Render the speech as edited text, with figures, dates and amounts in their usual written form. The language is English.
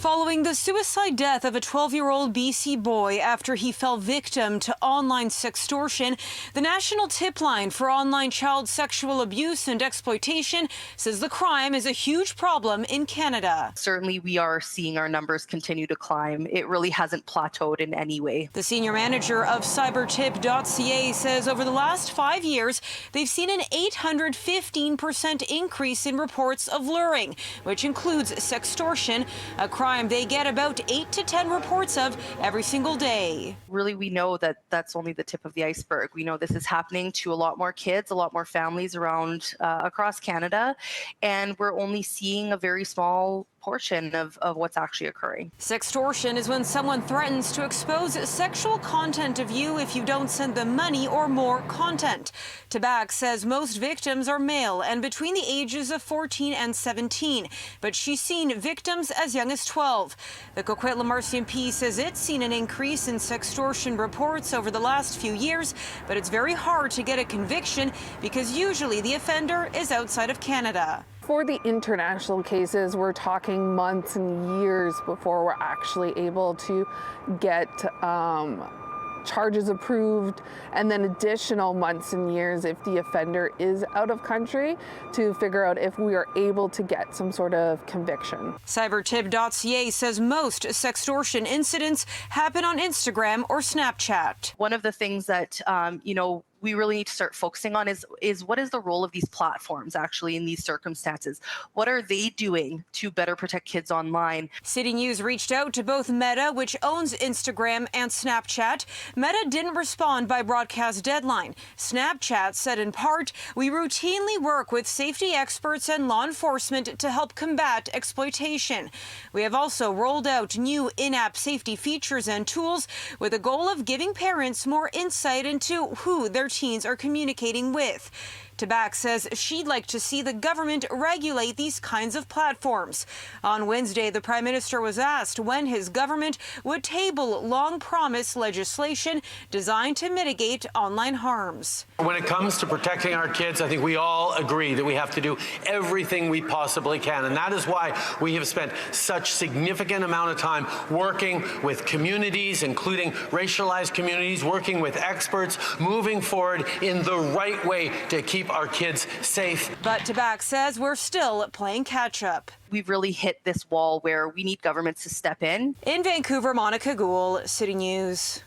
Following the suicide death of a 12-year-old BC boy after he fell victim to online sextortion, the National Tipline for Online Child Sexual Abuse and Exploitation says the crime is a huge problem in Canada. Certainly, we are seeing our numbers continue to climb. It really hasn't plateaued in any way. The senior manager of cybertip.ca says over the last 5 years, they've seen an 815% increase in reports of luring, which includes sextortion, a crime they get about 8 to 10 reports of every single day. Really, we know that that's only the tip of the iceberg. We know this is happening to a lot more kids, a lot more families around across Canada, and we're only seeing a very small portion of what's actually occurring. Sextortion is when someone threatens to expose sexual content of you if you don't send them money or more content. Tabac says most victims are male and between the ages of 14 and 17, but she's seen victims as young as 12. The Coquitlam RCMP says it's seen an increase in sextortion reports over the last few years, but it's very hard to get a conviction because usually the offender is outside of Canada. For the international cases, we're talking months and years before we're actually able to get charges approved, and then additional months and years if the offender is out of country to figure out if we are able to get some sort of conviction. Cybertip.ca says most sextortion incidents happen on Instagram or Snapchat. One of the things that we really need to start focusing on is what is the role of these platforms actually in these circumstances? What are they doing to better protect kids online? City News reached out to both Meta, which owns Instagram, and Snapchat. Meta didn't respond by broadcast deadline. Snapchat said in part, "We routinely work with safety experts and law enforcement to help combat exploitation. We have also rolled out new in-app safety features and tools with the goal of giving parents more insight into who their teens are communicating with." Tabac says she'd like to see the government regulate these kinds of platforms. On Wednesday, the Prime Minister was asked when his government would table long-promised legislation designed to mitigate online harms. When it comes to protecting our kids, I think we all agree that we have to do everything we possibly can. And that is why we have spent such significant amount of time working with communities, including racialized communities, working with experts, moving forward in the right way to keep our kids safe. But Tabac says we're still playing catch-up. We've really hit this wall where we need governments to step in. In Vancouver, Monika Gul, City News.